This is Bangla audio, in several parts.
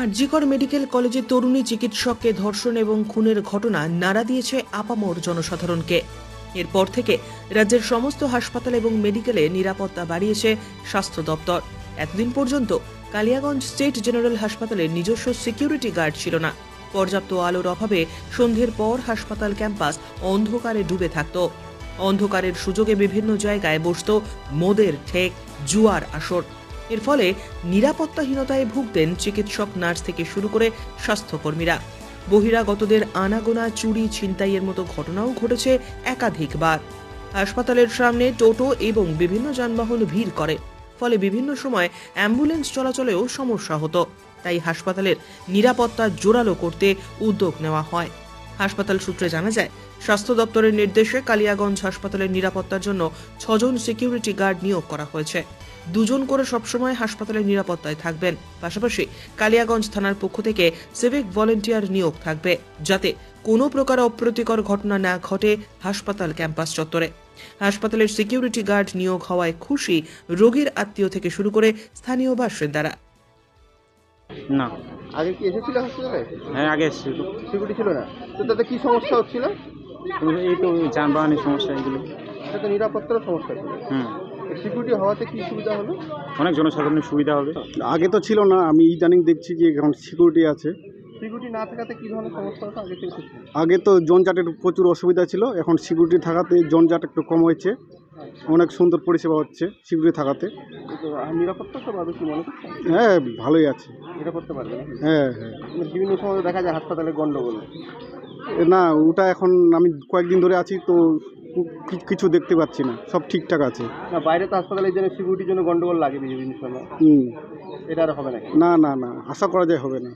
আরজিকর মেডিকেল কলেজে তরুণী চিকিৎসককে ধর্ষণ এবং খুনের ঘটনা নাড়া দিয়েছে আপামর জনসাধারণকে। এরপর থেকে রাজ্যের সমস্ত হাসপাতাল এবং মেডিকেলে নিরাপত্তা বাড়িয়েছে স্বাস্থ্য দপ্তর। এতদিন পর্যন্ত কালিয়াগঞ্জ স্টেট জেনারেল হাসপাতালে নিজস্ব সিকিউরিটি গার্ড ছিল না। পর্যাপ্ত আলোর অভাবে সন্ধ্যের পর হাসপাতাল ক্যাম্পাস অন্ধকারে ডুবে থাকত। অন্ধকারের সুযোগে বিভিন্ন জায়গায় বসত মদের ঠেক, জুয়ার আসর। এর ফলে নিরাপত্তাহীনতায় ভুগতেন চিকিৎসক, নার্স থেকে শুরু করে স্বাস্থ্যকর্মীরা। বহিরাগতদের আনাগোনা, চুরি, ছিনতাইয়ের মতো ঘটনাও ঘটেছে একাধিকবার। হাসপাতালের সামনে টোটো এবং বিভিন্ন যানবাহন ভিড় করে, ফলে বিভিন্ন সময় অ্যাম্বুলেন্স চলাচলেও সমস্যা হতো। তাই হাসপাতালের নিরাপত্তা জোরালো করতে উদ্যোগ নেওয়া হয়। হাসপাতাল সূত্রে জানা যায়, স্বাস্থ্য দপ্তরের নির্দেশে কালিয়াগঞ্জ হাসপাতালের নিরাপত্তার জন্য 6 জন সিকিউরিটি গার্ড নিয়োগ করা হয়েছে। 2 জন করে সবসময় হাসপাতালের নিরাপত্তায় থাকবেন। পাশাপাশি কালিয়াগঞ্জ থানার পক্ষ থেকে সিভিক ভলেন্টিয়ার নিয়োগ থাকবে, যাতে কোনো প্রকার অপ্রীতিকর ঘটনা না ঘটে হাসপাতাল ক্যাম্পাস চত্বরে। হাসপাতালের সিকিউরিটি গার্ড নিয়োগ হওয়ায় খুশি রোগীর আত্মীয় থেকে শুরু করে স্থানীয় বাসিন্দারা। না, আগে কি এসেছিল হাসপাতালে? হ্যাঁ আগে এসেছিল। সিকিউরিটি ছিল না, তো তাতে কি সমস্যা হচ্ছিল? এই তো যানবাহনের সমস্যা এগুলো। এটা তো নিরাপত্তার সমস্যা ছিল। সিকিউরিটি হওয়াতে কি সুবিধা হলো? অনেক জনসাধারণের সুবিধা হবে। আগে তো ছিল না, আমি ইদানিং দেখছি যে এখন সিকিউরিটি আছে। সিকিউরিটি না থাকাতে কি ধরনের সমস্যা হতো আগে থেকে? আগে তো জনজাটের প্রচুর অসুবিধা ছিল, এখন সিকিউরিটি থাকাতে জনজাট একটু কম হয়েছে, অনেক সুন্দর পরিষেবা হচ্ছে সিকিউরিটি থাকাতে। নিরাপত্তা তো পাবে কি মনে করছেন? হ্যাঁ, ভালোই আছে। নিরাপত্তা পারবে না? হ্যাঁ হ্যাঁ, বিভিন্ন সময় দেখা যায় হাসপাতালে গন্ডগোল। না ওটা এখন আমি কয়েকদিন ধরে আছি তো কিছু দেখতে পাচ্ছি না, সব ঠিকঠাক আছে। না, বাইরে তো হাসপাতালের জন্য সিকিউরিটির জন্য গন্ডগোল লাগে বিভিন্ন সময়। এটা আর হবে না? না না না, আশা করা যায় হবে না।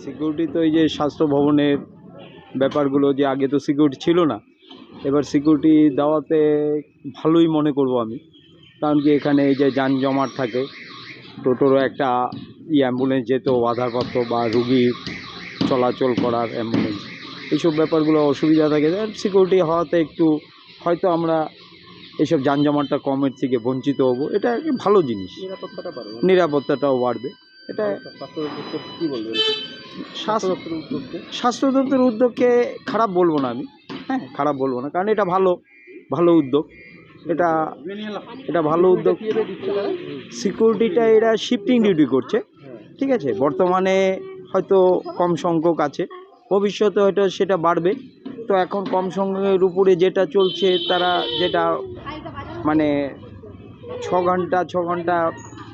সিকিউরিটি তো এই যে স্বাস্থ্য ভবনের ব্যাপারগুলো, যে আগে তো সিকিউরিটি ছিল না, এবার সিকিউরিটি দেওয়াতে ভালোই মনে করব আমি। কারণ কি এখানে এই যে যান জমাট থাকে, টোটোরও একটা অ্যাম্বুলেন্স যেত বাধাপ্রাপ্ত, বা রুগী চলাচল করার অ্যাম্বুলেন্স, এইসব ব্যাপারগুলো অসুবিধা থাকে। সিকিউরিটি হওয়াতে একটু হয়তো আমরা এইসব যানজমাটটা কমের থেকে বঞ্চিত হব। এটা একটা ভালো জিনিস, নিরাপত্তাটা পারবে, নিরাপত্তাটাও বাড়বে। এটা কি বলবেন? স্বাস্থ্য দপ্তরের উদ্যোগকে খারাপ বলবো না আমি, হ্যাঁ খারাপ বলবো না, কারণ এটা ভালো উদ্যোগ। এটা ভালো উদ্যোগ। সিকিউরিটিটা এরা শিফটিং ডিউটি করছে, ঠিক আছে। বর্তমানে হয়তো কম সংখ্যক আছে, ভবিষ্যতে হয়তো সেটা বাড়বে। তো এখন কম সংখ্যকের উপরে যেটা চলছে, তারা যেটা মানে 6 ঘন্টা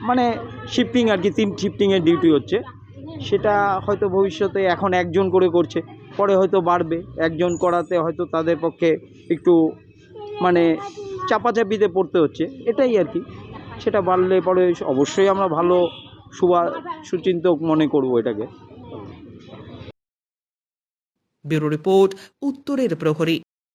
মানে শিফটিং আর কি, 3 শিফটিংয়ের ডিউটি হচ্ছে, সেটা হয়তো ভবিষ্যতে এখন 1 জন করে করছে, পরে হয়তো বাড়বে। 1 জন করাতে হয়তো তাদের পক্ষে একটু মানে চাপাচাপিতে পড়তে হচ্ছে, এটাই আর কি। সেটা বাড়লে পরে অবশ্যই আমরা ভালো সুচিন্তক মনে করব এটাকে। ব্যুরো রিপোর্ট, উত্তরের প্রহরী।